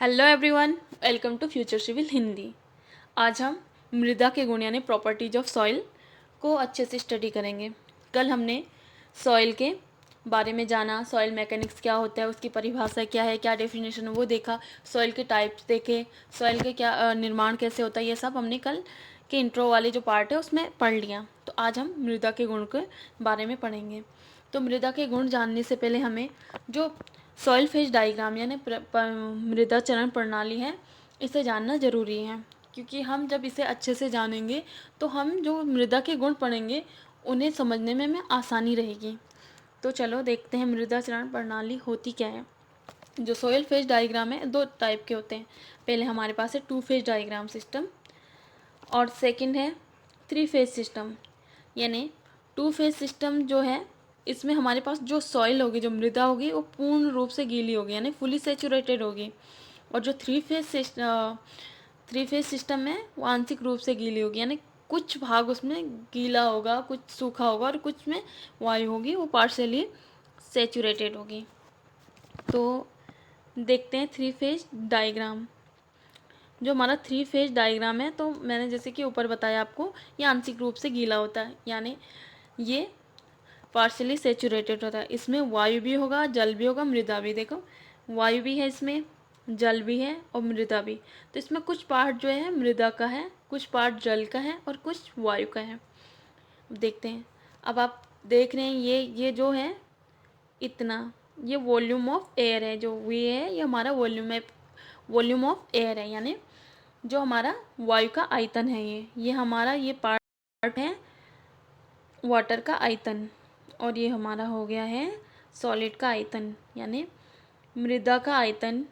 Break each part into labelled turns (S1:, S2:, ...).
S1: Hello everyone, welcome to future civil Hindi. आज हम मृदा के गुण यानी प्रॉपर्टीज ऑफ सॉइल को अच्छे से स्टडी करेंगे। कल हमने सॉइल के बारे में जाना, सॉइल मैकेनिक्स क्या होता है, उसकी परिभाषा क्या है, क्या डेफिनेशन है वो देखा, सॉइल के टाइप्स देखे, सॉइल के क्या निर्माण कैसे होता है, ये सब हमने कल के इंट्रो वाले जो पार्ट है उसमें पढ़ लिया। तो आज हम मृदा के गुण के बारे में पढ़ेंगे। तो मृदा के गुण जानने से पहले हमें जो सॉइल फेज डायग्राम यानी मृदा चरण प्रणाली है, इसे जानना ज़रूरी है, क्योंकि हम जब इसे अच्छे से जानेंगे तो हम जो मृदा के गुण पढ़ेंगे उन्हें समझने में हमें आसानी रहेगी। तो चलो देखते हैं मृदा चरण प्रणाली होती क्या है। जो सॉइल फेज डायग्राम है दो टाइप के होते हैं। पहले हमारे पास है 2 फेज डायग्राम सिस्टम और सेकंड है 3 फेज सिस्टम। यानी 2 फेज सिस्टम जो है, इसमें हमारे पास जो सॉइल होगी, जो मृदा होगी, वो पूर्ण रूप से गीली होगी यानी फुली सेचुरेटेड होगी। और जो 3 फेज सिस्टम है वो आंशिक रूप से गीली होगी, यानी कुछ भाग उसमें गीला होगा, कुछ सूखा होगा और कुछ में वायु होगी, वो पार्शियली सेचुरेटेड होगी। तो देखते हैं 3 फेज डायग्राम। जो हमारा 3 फेज डायग्राम है, तो मैंने जैसे कि ऊपर बताया आपको, ये आंशिक रूप से गीला होता है, यानी ये पार्शियली सेचुरेटेड होता है। इसमें वायु भी होगा, जल भी होगा, मृदा भी। देखो वायु भी है इसमें, जल भी है और मृदा भी। तो इसमें कुछ पार्ट जो है मृदा का है, कुछ पार्ट जल का है और कुछ वायु का है। अब देखते हैं। अब आप देख रहे हैं ये जो है इतना, ये वॉल्यूम ऑफ एयर है। जो ये है ये हमारा वॉल्यूम ऑफ एयर है, यानी जो हमारा वायु का आयतन है। ये हमारा ये पार्ट है वाटर का आयतन। और ये हमारा हो गया है सॉलिड का आयतन, यानी मृदा का आयतन,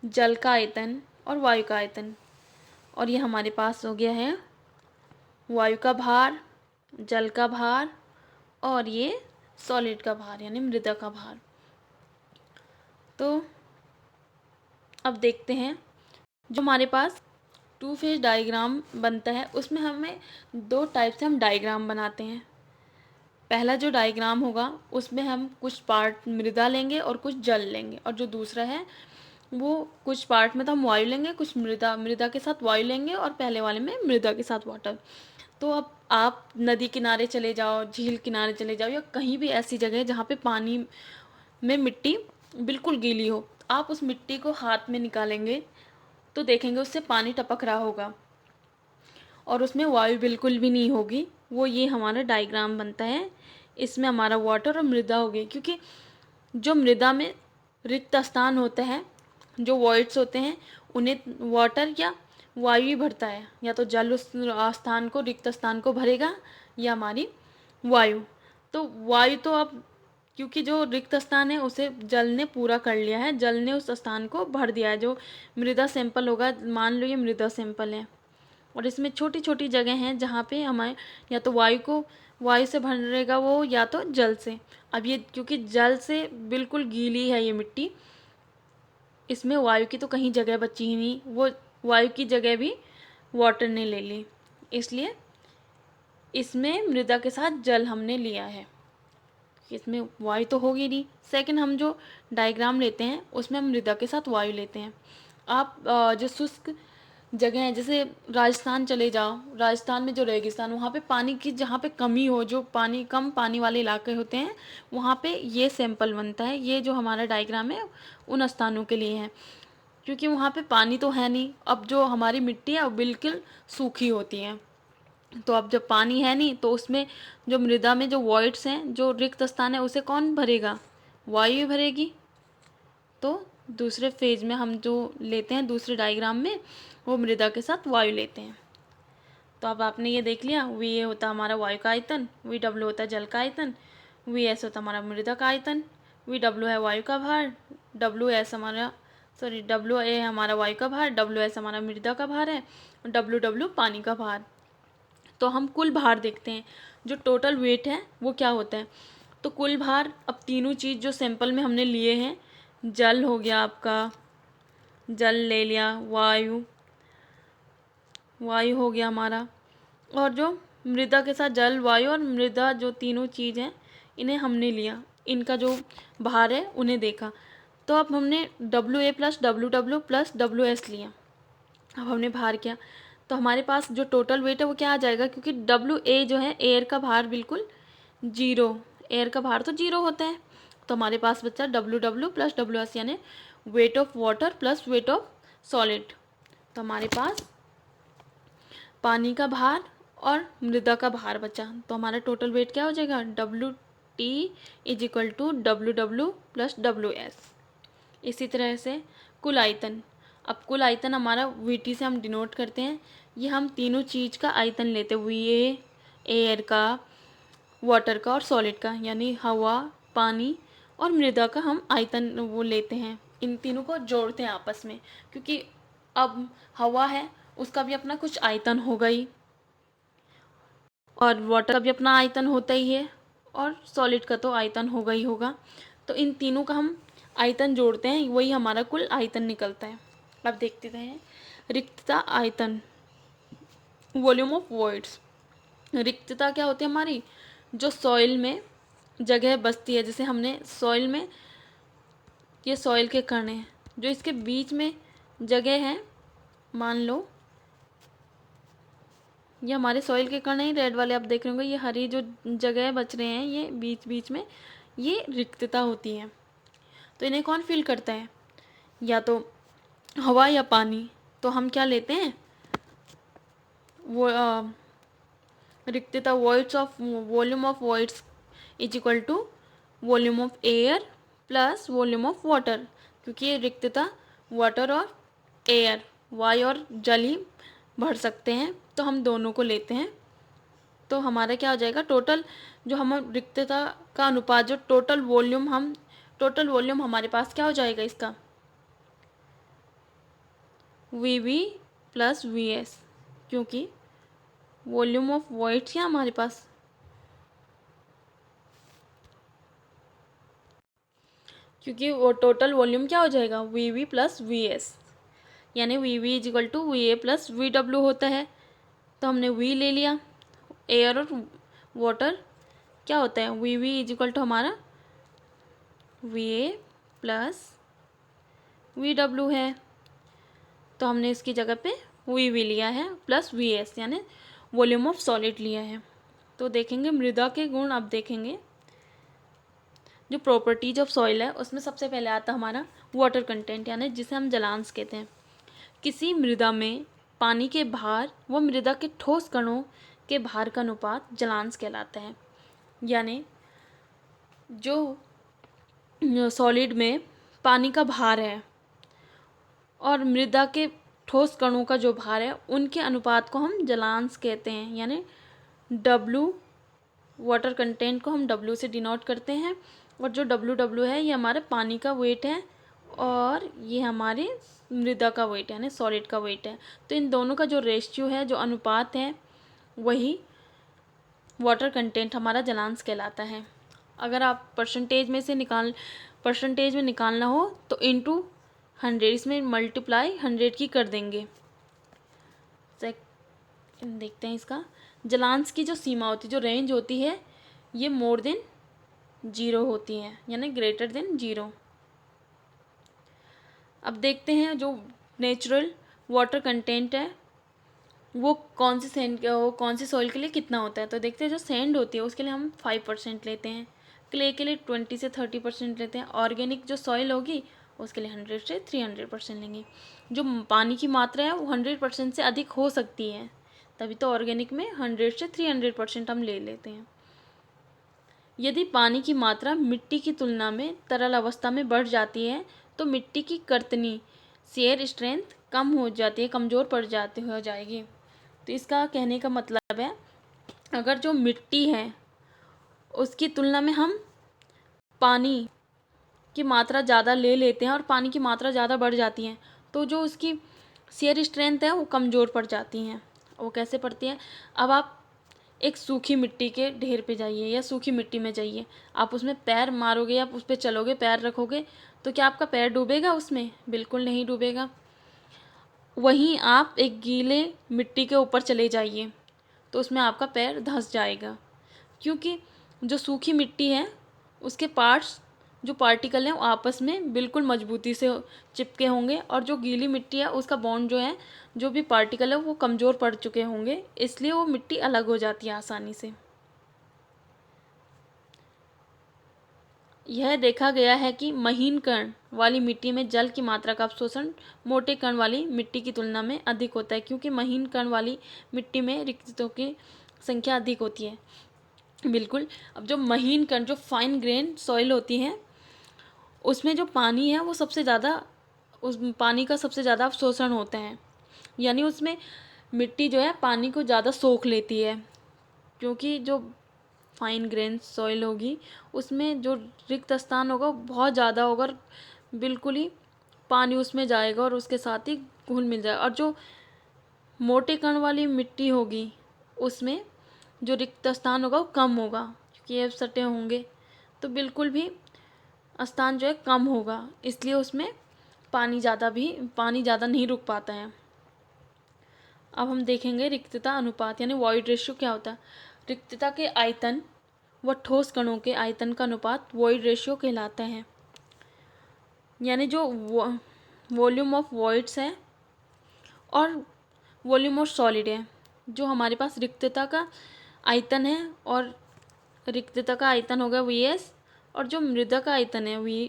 S1: जल का आयतन और वायु का आयतन। और ये हमारे पास हो गया है वायु का भार, जल का भार और ये सॉलिड का भार यानी मृदा का भार। तो अब देखते हैं, जो हमारे पास 2 फेज डायग्राम बनता है उसमें हमें 2 टाइप से हम डायग्राम बनाते हैं। पहला जो डायग्राम होगा उसमें हम कुछ पार्ट मृदा लेंगे और कुछ जल लेंगे, और जो दूसरा है वो कुछ पार्ट में तो हम वायु लेंगे, कुछ मृदा के साथ वायु लेंगे और पहले वाले में मृदा के साथ वाटर। तो अब आप नदी किनारे चले जाओ, झील किनारे चले जाओ, या कहीं भी ऐसी जगह जहाँ पे पानी में मिट्टी बिल्कुल गीली हो, आप उस मिट्टी को हाथ में निकालेंगे तो देखेंगे उससे पानी टपक रहा होगा और उसमें वायु बिल्कुल भी नहीं होगी। वो ये हमारा डायग्राम बनता है। इसमें हमारा वाटर और मृदा होगी, क्योंकि जो मृदा में रिक्त स्थान होते हैं, जो वॉइड्स होते हैं, उन्हें वाटर या वायु ही भरता है। या तो जल उस स्थान को, रिक्त स्थान को भरेगा, या हमारी वायु। तो वायु तो अब, क्योंकि जो रिक्त स्थान है उसे जल ने पूरा कर लिया है, जल ने उस स्थान को भर दिया है। जो मृदा सैंपल होगा, मान लो ये मृदा सैंपल है और इसमें छोटी छोटी जगह हैं जहाँ पे हमें या तो वायु से भरेगा वो, या तो जल से। अब ये क्योंकि जल से बिल्कुल गीली है ये मिट्टी, इसमें वायु की तो कहीं जगह बची ही नहीं, वो वायु की जगह भी वाटर ने ले ली, इसलिए इसमें मृदा के साथ जल हमने लिया है। इसमें वायु तो होगी नहीं। सेकंड, हम जो डायग्राम लेते हैं उसमें हम मृदा के साथ वायु लेते हैं। आप जो शुष्क जगह है, जैसे राजस्थान चले जाओ, राजस्थान में जो रेगिस्तान, वहाँ पे पानी की जहाँ पे कमी हो, जो कम पानी वाले इलाके होते हैं, वहाँ पे ये सैंपल बनता है। ये जो हमारा डायग्राम है उन स्थानों के लिए है, क्योंकि वहाँ पे पानी तो है नहीं। अब जो हमारी मिट्टी है वो बिल्कुल सूखी होती है, तो अब जब पानी है नहीं तो उसमें जो मृदा में जो वॉइड्स हैं, जो रिक्त स्थान है, उसे कौन भरेगा? वायु भरेगी। तो दूसरे फेज में हम जो लेते हैं, दूसरे डायग्राम में, वो मृदा के साथ वायु लेते हैं। तो अब आपने ये देख लिया, वी ए होता हमारा वायु का आयतन, वी डब्ल्यू होता है जल का आयतन, वी एस होता हमारा मृदा का आयतन, वी डब्ल्यू है वायु का भार, डब्ल्यू ए है हमारा वायु का भार, डब्ल्यू एस हमारा मृदा का भार है, और डब्ल्यू डब्ल्यू पानी का भार। तो हम कुल भार देखते हैं, जो टोटल वेट है वो क्या होता है। तो कुल भार, अब तीनों चीज़ जो सैंपल में हमने लिए हैं, जल हो गया आपका, जल ले लिया, वायु हो गया हमारा, और जो मृदा के साथ जल, वायु और मृदा, जो तीनों चीज़ हैं, इन्हें हमने लिया, इनका जो भार है उन्हें देखा। तो अब हमने WA plus WW plus WS लिया। अब हमने भार किया तो हमारे पास जो टोटल वेट है वो क्या आ जाएगा, क्योंकि WA जो है एयर का भार बिल्कुल जीरो, एयर का भार तो जीरो होता है, तो हमारे पास बचा WW प्लस WS यानी weight of water plus weight of solid. तो हमारे पास पानी का भार और मृदा का भार बचा, तो हमारा टोटल वेट क्या हो जाएगा, WT is equal to WW plus WS। इसी तरह से कुल आयतन, अब कुल आयतन हमारा VT से हम डिनोट करते हैं। ये हम तीनों चीज़ का आयतन लेते हैं, VA एयर का, वाटर का और सॉलिड का, यानी हवा, पानी और मृदा का हम आयतन वो लेते हैं, इन तीनों को जोड़ते हैं आपस में, क्योंकि अब हवा है उसका भी अपना कुछ आयतन होगा ही, और वाटर का भी अपना आयतन होता ही है, और सॉलिड का तो आयतन होगा ही होगा। तो इन तीनों का हम आयतन जोड़ते हैं, वही हमारा कुल आयतन निकलता है। अब देखते हैं रिक्तता आयतन, वॉल्यूम ऑफ वॉइड्स। रिक्तता क्या होती है हमारी, जो सॉइल में जगह बचती है, जैसे हमने सॉइल में, ये सॉइल के कण हैं, जो इसके बीच में जगह है, मान लो ये हमारे सॉइल के कण हैं, रेड वाले आप देख रहे होंगे, ये हरी जो जगह बच रहे हैं ये बीच बीच में, ये रिक्तता होती है। तो इन्हें कौन फिल करता है, या तो हवा या पानी। तो हम क्या लेते हैं, वो रिक्तता voids of volume of voids is equal to volume of air plus volume of water, क्योंकि ये रिक्तता वाटर और एयर, वायु और जल ही भर सकते हैं, तो हम दोनों को लेते हैं। तो हमारा क्या हो जाएगा, टोटल जो हम रिक्तता का अनुपात, जो टोटल वॉल्यूम हमारे पास क्या हो जाएगा इसका, VV प्लस VS, क्योंकि वॉल्यूम ऑफ वॉइड्स क्या हमारे पास, क्योंकि वो टोटल वॉल्यूम क्या हो जाएगा, VV प्लस VS, यानी VV is equal to VA plus VW होता है। तो हमने V ले लिया, एयर और वाटर क्या होता है, VV इज इक्वल टू हमारा VA प्लस VW है, तो हमने इसकी जगह पे VV लिया है प्लस VS, यानी वॉल्यूम ऑफ सॉलिड लिया है। तो देखेंगे मृदा के गुण, अब देखेंगे जो प्रॉपर्टीज ऑफ सॉइल है उसमें सबसे पहले आता हमारा वाटर कंटेंट, यानी जिसे हम जलांश कहते हैं। किसी मृदा में पानी के भार व मृदा के ठोस कणों के भार का अनुपात जलांश कहलाता है। यानी जो सॉलिड में पानी का भार है और मृदा के ठोस कणों का जो भार है, उनके अनुपात को हम जलांश कहते हैं। यानी W, वाटर कंटेंट को हम W से डिनोट करते हैं, और जो WW है ये हमारे पानी का वेट है, और ये हमारे मृदा का वेट है, यानी सॉलिड का वेट है। तो इन दोनों का जो रेशियो है, जो अनुपात है, वही वाटर कंटेंट हमारा जलांश कहलाता है। अगर आप परसेंटेज में निकालना हो तो इनटू 100, इसमें मल्टीप्लाई 100 की कर देंगे। देखते हैं इसका जलांश की जो सीमा होती है, जो रेंज होती है, ये मोर देन 0 होती है, यानी ग्रेटर देन 0। अब देखते हैं जो नेचुरल वाटर कंटेंट है वो कौन सी सॉइल के लिए कितना होता है। तो देखते हैं जो सैंड होती है उसके लिए हम 5% लेते हैं, क्ले के लिए 20 से 30% लेते हैं, ऑर्गेनिक जो सॉइल होगी उसके लिए 100 से 300% लेंगे। जो पानी की मात्रा है वो 100% से अधिक हो सकती है, तभी तो ऑर्गेनिक में 100 से 300% हम ले लेते हैं। यदि पानी की मात्रा मिट्टी की तुलना में तरल अवस्था में बढ़ जाती है तो मिट्टी की कर्तनी शेयर स्ट्रेंथ कम हो जाती है, कमज़ोर हो जाएगी। तो इसका कहने का मतलब है, अगर जो मिट्टी है उसकी तुलना में हम पानी की मात्रा ज़्यादा ले लेते हैं और पानी की मात्रा ज़्यादा बढ़ जाती है, तो जो उसकी शेयर स्ट्रेंथ है वो कमज़ोर पड़ जाती हैं। वो कैसे पड़ती है, अब आप एक सूखी मिट्टी के ढेर पे जाइए या सूखी मिट्टी में जाइए, आप उसमें पैर मारोगे, आप उस पर चलोगे, पैर रखोगे, तो क्या आपका पैर डूबेगा उसमें? बिल्कुल नहीं डूबेगा। वहीं आप एक गीले मिट्टी के ऊपर चले जाइए तो उसमें आपका पैर धंस जाएगा, क्योंकि जो सूखी मिट्टी है उसके पार्ट्स जो पार्टिकल हैं वो आपस में बिल्कुल मजबूती से चिपके होंगे, और जो गीली मिट्टी है उसका बॉन्ड जो है, जो भी पार्टिकल है वो कमज़ोर पड़ चुके होंगे, इसलिए वो मिट्टी अलग हो जाती है आसानी से। यह देखा गया है कि महीन कण वाली मिट्टी में जल की मात्रा का अवशोषण मोटे कण वाली मिट्टी की तुलना में अधिक होता है, क्योंकि महीन कण वाली मिट्टी में रिक्ततों की संख्या अधिक होती है। बिल्कुल। अब जो महीन कण, जो फाइन ग्रेन सॉइल होती है, उसमें जो पानी है वो सबसे ज़्यादा, उस पानी का सबसे ज़्यादा अवशोषण होता है, यानी उसमें मिट्टी जो है पानी को ज़्यादा सोख लेती है, क्योंकि जो फाइन ग्रेन सॉइल होगी उसमें जो रिक्त स्थान होगा वो बहुत ज़्यादा होगा, और बिल्कुल ही पानी उसमें जाएगा और उसके साथ ही घुल मिल जाएगा। और जो मोटे कण वाली मिट्टी होगी उसमें जो रिक्त स्थान होगा वो कम होगा, क्योंकि ये सटे होंगे, तो बिल्कुल भी स्थान जो है कम होगा, इसलिए उसमें पानी ज़्यादा नहीं रुक पाता है। अब हम देखेंगे रिक्तता अनुपात यानी वॉइड रेशियो क्या होता है। रिक्तता के आयतन व ठोस कणों के आयतन का अनुपात वॉइड रेशियो कहलाता है। यानी जो वॉल्यूम ऑफ वॉइड्स है और वॉल्यूम ऑफ सॉलिड है, जो हमारे पास रिक्तता का आयतन है, और रिक्तता का आयतन होगा Vs, और जो मृदा का आयतन है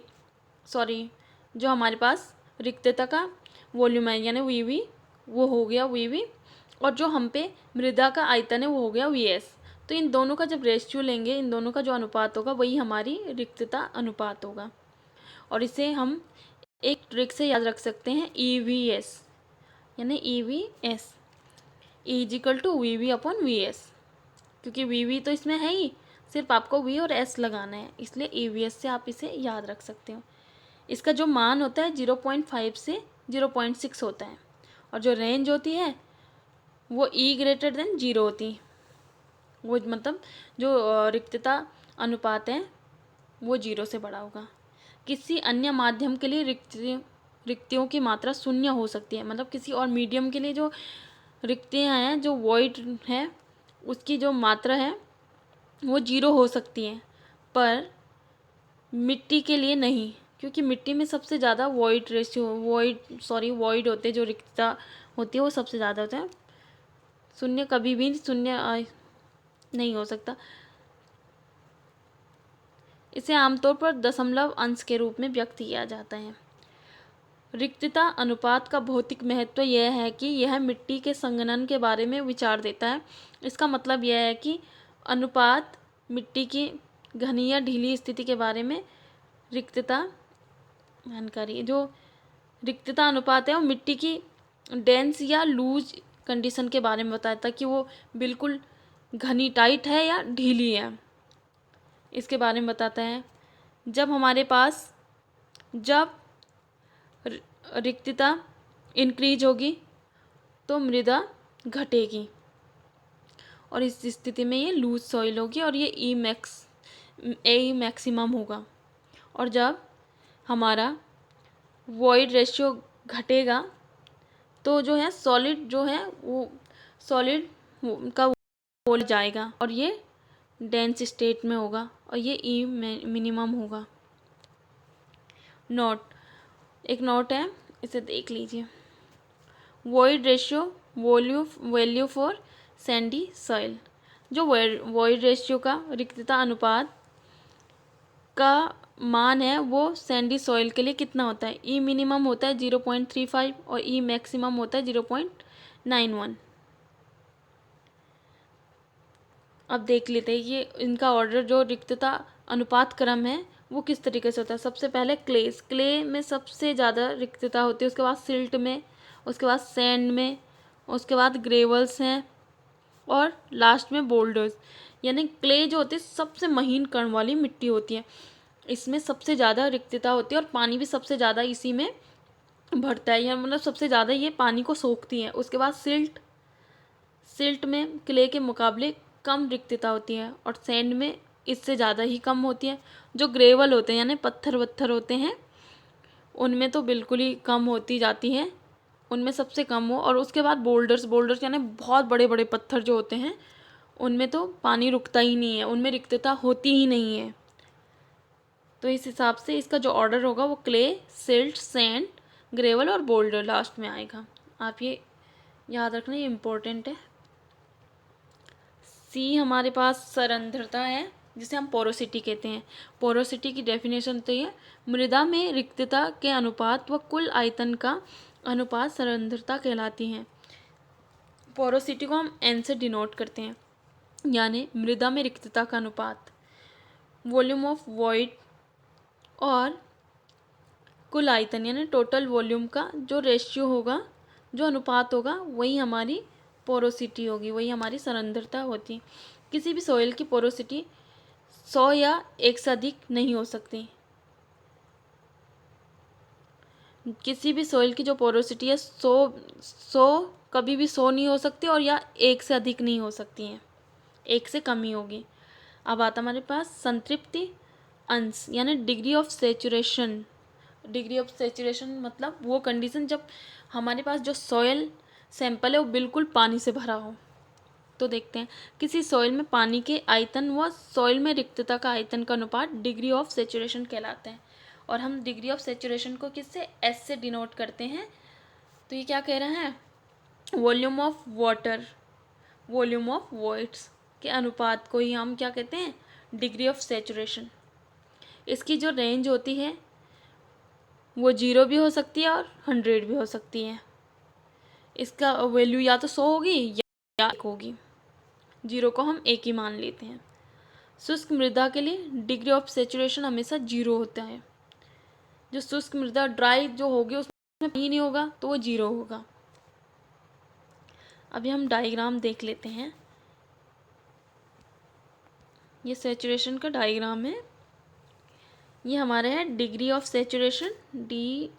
S1: जो हमारे पास रिक्तता का वॉल्यूम है यानी Vv, वो हो गया Vv, और जो हम पे मृदा का आयतन है वो हो गया Vs। तो इन दोनों का जब रेशियो लेंगे, इन दोनों का जो अनुपात होगा वही हमारी रिक्तता अनुपात होगा, और इसे हम एक ट्रिक से याद रख सकते हैं, EVS, यानी EVS E=VV/VS, क्योंकि VV तो इसमें है ही, सिर्फ आपको V और S लगाना है, इसलिए EVS से आप इसे याद रख सकते हो। इसका जो मान होता है 0.5 से 0.6 होता है, और जो रेंज होती है वो E>0 होती है, वो मतलब जो रिक्तता अनुपात है वो 0 से बड़ा होगा। किसी अन्य माध्यम के लिए रिक्तियों की मात्रा शून्य हो सकती है, मतलब किसी और मीडियम के लिए जो रिक्तियाँ हैं, जो वॉइड है, उसकी जो मात्रा है वो 0 हो सकती है, पर मिट्टी के लिए नहीं, क्योंकि मिट्टी में सबसे ज़्यादा वॉइड होते हैं, जो रिक्तता होती है वो सबसे ज़्यादा होता है। शून्य कभी भी शून्य नहीं हो सकता। इसे आमतौर पर दशमलव अंश के रूप में व्यक्त किया जाता है। रिक्तता अनुपात का भौतिक महत्व यह है कि यह मिट्टी के संघनन के बारे में विचार देता है। इसका मतलब यह है कि अनुपात मिट्टी की घनी या ढीली स्थिति के बारे में रिक्तता जानकारी, जो रिक्तता अनुपात है वो मिट्टी की डेंस या लूज कंडीशन के बारे में बताता है कि वो बिल्कुल घनी टाइट है या ढीली है, इसके बारे में बताता है। जब रिक्तता इंक्रीज होगी तो मृदा घटेगी, और इस स्थिति में ये लूज सॉइल होगी, और ये ए मैक्सिमम होगा। और जब हमारा वॉइड रेशियो घटेगा तो जो है सॉलिड का हो जाएगा, और ये डेंस स्टेट में होगा, और ये ई मिनिमम होगा। एक नोट है, इसे देख लीजिए। Void ratio value for Sandy soil, जो वॉइड रेशियो का रिक्तता अनुपात का मान है वो सैंडी सॉइल के लिए कितना होता है। ई मिनिमम होता है 0.35 और ई मैक्सिमम होता है 0.91। अब देख लेते हैं ये इनका ऑर्डर, जो रिक्तता अनुपात क्रम है वो किस तरीके से होता है। सबसे पहले क्ले में सबसे ज़्यादा रिक्तता होती है, उसके बाद सिल्ट में, उसके बाद सैंड में, उसके बाद ग्रेवल्स हैं, और लास्ट में बोल्डर्स। यानी क्ले जो होती है सबसे महीन कण वाली मिट्टी होती है, इसमें सबसे ज़्यादा रिक्तता होती है, और पानी भी सबसे ज़्यादा इसी में भरता है, या मतलब सबसे ज़्यादा ये पानी को सोखती है। उसके बाद सिल्ट में क्ले के मुकाबले कम रिक्तता होती है, और सैंड में इससे ज़्यादा ही कम होती है। जो ग्रेवल होते हैं यानी पत्थर वत्थर होते हैं, उनमें तो बिल्कुल ही कम होती जाती है, उनमें सबसे कम हो। और उसके बाद बोल्डर्स यानी बहुत बड़े बड़े पत्थर जो होते हैं, उनमें तो पानी रुकता ही नहीं है, उनमें रिक्तता होती ही नहीं है। तो इस हिसाब से इसका जो ऑर्डर होगा वो क्ले, सिल्ट, सैंड, ग्रेवल और बोल्डर लास्ट में आएगा। आप ये याद रखना, ये इम्पोर्टेंट है। सी हमारे पास सरंध्रता है, जिसे हम पोरोसिटी कहते हैं। पोरोसिटी की डेफिनेशन तो ये मृदा में रिक्तता के अनुपात व कुल आयतन का अनुपात सरंध्रता कहलाती है। पोरोसिटी को हम एन से डिनोट करते हैं, यानी मृदा में रिक्तता का अनुपात। वॉल्यूम ऑफ वॉइड और कुल आयतन यानी टोटल वॉल्यूम का जो रेशियो होगा, जो अनुपात होगा, वही हमारी पोरोसिटी होगी, वही हमारी सरंध्रता होती है। किसी भी सॉइल की पोरोसिटी 100 या 1 से अधिक नहीं हो सकती। किसी भी सॉइल की जो पोरोसिटी है 100 कभी भी 100 नहीं हो सकती, और या 1 से अधिक नहीं हो सकती हैं, 1 से कम ही होगी। अब आता हमारे पास संतृप्ति अंश यानी degree of saturation. Degree of saturation मतलब वो कंडीशन जब हमारे पास जो सॉयल सैंपल है वो बिल्कुल पानी से भरा हो। तो देखते हैं, किसी सॉइल में पानी के आयतन व सॉइल में रिक्तता का आयतन का अनुपात डिग्री ऑफ सेचुरेशन कहलाते हैं। और हम डिग्री ऑफ सेचुरेशन को किससे, एस से डिनोट करते हैं। तो ये क्या कह रहा है, volume of water, volume of voids के अनुपात को ही हम क्या कहते हैं, डिग्री ऑफ सेचुरेशन। इसकी जो रेंज होती है वो 0 भी हो सकती है और 100 भी हो सकती है। इसका वैल्यू या तो 100 होगी या 1 होगी। 0 को हम 1 ही मान लेते हैं। शुष्क मृदा के लिए डिग्री ऑफ सेचुरेशन हमेशा 0 होता है। जो शुष्क मृदा ड्राई जो होगी उसमें पानी नहीं होगा तो वो 0 होगा। अभी हम डायग्राम देख लेते हैं। ये सेचुरेशन का डायग्राम है। ये हमारा है डिग्री ऑफ सेचुरेशन DOS,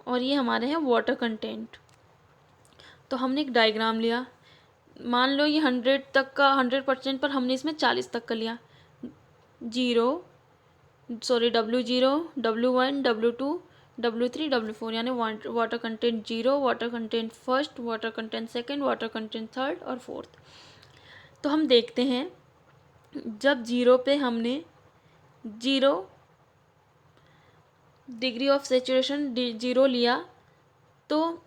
S1: और ये हमारे हैं वाटर कंटेंट। तो हमने एक डायग्राम लिया, मान लो ये 100 तक का 100% पर हमने इसमें 40 तक का लिया। W0, W1, W2, W3, W4 यानी water content 0, water content first, water content second, water content third और फोर्थ। तो हम देखते हैं, जब 0 पे हमने 0 डिग्री ऑफ सेचुरेशन 0 लिया तो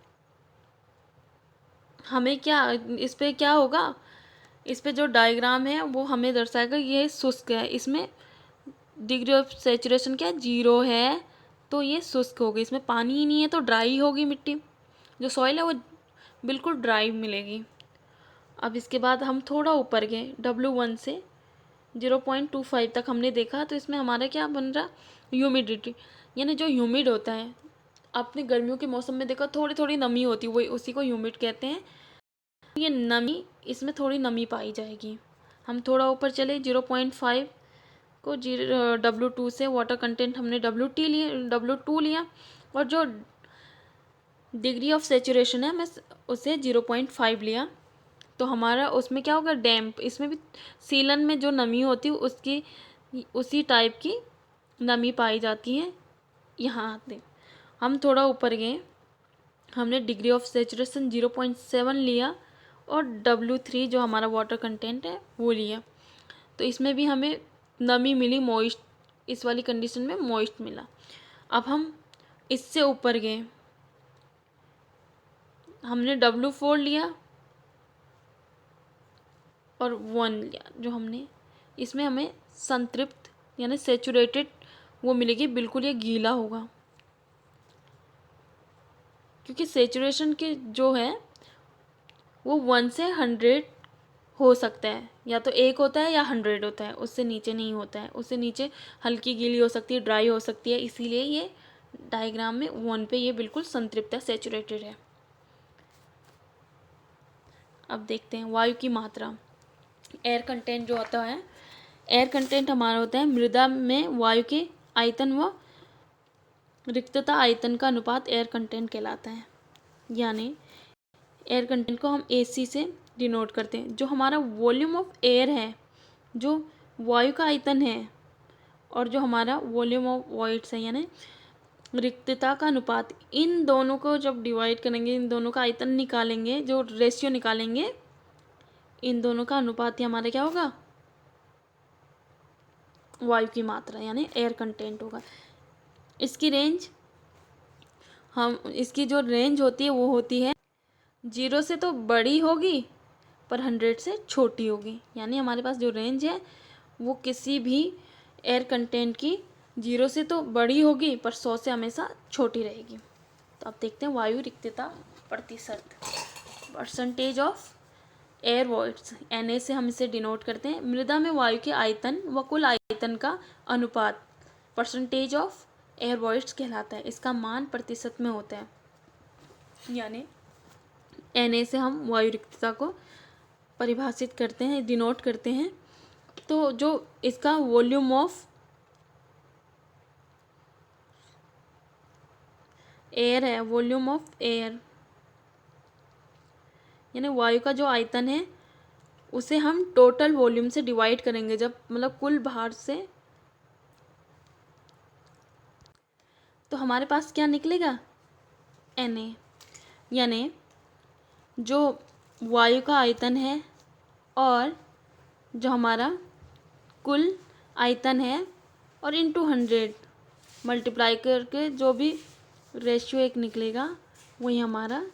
S1: हमें क्या, इस पे क्या होगा, इस पे जो डायग्राम है वो हमें दर्शाएगा ये शुष्क है। इसमें डिग्री ऑफ सेचुरेशन क्या है, 0 है, तो ये शुष्क होगी, इसमें पानी ही नहीं है तो ड्राई होगी मिट्टी, जो सॉइल है वो बिल्कुल ड्राई मिलेगी। अब इसके बाद हम थोड़ा ऊपर गए, W1 से 0.25 तक हमने देखा, तो इसमें हमारा क्या बन रहा, ह्यूमिडिटी, यानी जो ह्यूमिड होता है, आपने गर्मियों के मौसम में देखा थोड़ी थोड़ी नमी होती है, वही उसी को ह्यूमिड कहते हैं। ये नमी, इसमें थोड़ी नमी पाई जाएगी। हम थोड़ा ऊपर चले 0.5 को W2 से वाटर कंटेंट हमने W2 लिया, और जो डिग्री ऑफ सेचुरेशन है मैं उसे 0.5 लिया। तो हमारा उसमें क्या होगा, डैम्प, इसमें भी सीलन में जो नमी होती है उसकी उसी टाइप की नमी पाई जाती है। यहाँ आते हम थोड़ा ऊपर गए, हमने डिग्री ऑफ सेचुरेशन 0.7 लिया और W3 जो हमारा वाटर कंटेंट है वो लिया। तो इसमें भी हमें नमी मिली, मॉइस्ट, इस वाली कंडीशन में मॉइस्ट मिला। अब हम इससे ऊपर गए, हमने W4 लिया और 1 लिया, जो हमने इसमें हमें संतृप्त यानी सेचुरेटेड वो मिलेगी, बिल्कुल ये गीला होगा, क्योंकि सेचुरेशन की जो है वो 1 से 100 हो सकता है, या तो 1 होता है या 100 होता है, उससे नीचे नहीं होता है। उससे नीचे हल्की गीली हो सकती है, ड्राई हो सकती है, इसीलिए ये डायग्राम में 1 पे ये बिल्कुल संतृप्त है, सेचुरेटेड है। अब देखते हैं वायु की मात्रा। एयर कंटेंट जो होता है, एयर कंटेंट हमारा होता है मृदा में वायु के आयतन व रिक्तता आयतन का अनुपात एयर कंटेंट कहलाता है। यानी एयर कंटेंट को हम AC से डिनोट करते हैं। जो हमारा वॉल्यूम ऑफ एयर है, जो वायु का आयतन है, और जो हमारा वॉल्यूम ऑफ वॉइड्स है यानी रिक्तता का अनुपात, इन दोनों को जब डिवाइड करेंगे, इन दोनों का आयतन निकालेंगे, जो रेशियो निकालेंगे, इन दोनों का अनुपात ही हमारा क्या होगा, वायु की मात्रा यानी एयर कंटेंट होगा। इसकी रेंज इसकी जो रेंज होती है वो होती है 0 से तो बड़ी होगी पर 100 से छोटी होगी। यानी हमारे पास जो रेंज है वो किसी भी एयर कंटेंट की 0 से तो बड़ी होगी पर 100 से हमेशा छोटी रहेगी। तो अब देखते हैं वायु रिक्तता प्रतिशत, percentage of air voids, Na से हम इसे डिनोट करते हैं। मृदा में वायु के आयतन व कुल आयतन का अनुपात परसेंटेज ऑफ एयर वॉइड्स कहलाता है। इसका मान प्रतिशत में होता है। यानी Na से हम वायु रिक्तता को परिभाषित करते हैं, डिनोट करते हैं। तो जो इसका वॉल्यूम ऑफ एयर है, वॉल्यूम ऑफ एयर यानी वायु का जो आयतन है उसे हम टोटल वॉल्यूम से डिवाइड करेंगे, जब मतलब कुल भार से, तो हमारे पास क्या निकलेगा Na। यानी जो वायु का आयतन है और जो हमारा कुल आयतन है और इंटू 100 मल्टीप्लाई करके जो भी रेशियो एक निकलेगा वही हमारा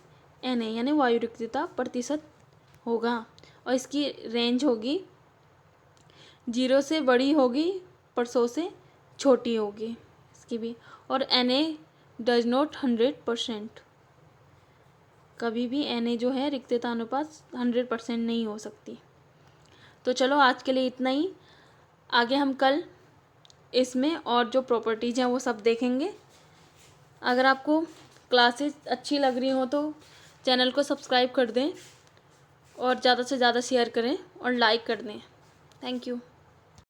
S1: Na यानी वायु रिक्तता प्रतिशत होगा। और इसकी रेंज होगी 0 से बड़ी होगी पर 100 से छोटी होगी इसकी भी। और Na डज नॉट 100%, कभी भी Na जो है रिक्तता अनुपात 100% नहीं हो सकती। तो चलो आज के लिए इतना ही। आगे हम कल इसमें और जो प्रॉपर्टीज़ हैं वो सब देखेंगे। अगर आपको क्लासेस अच्छी लग रही हो तो चैनल को सब्सक्राइब कर दें और ज़्यादा से ज़्यादा शेयर करें और लाइक कर दें। Thank you.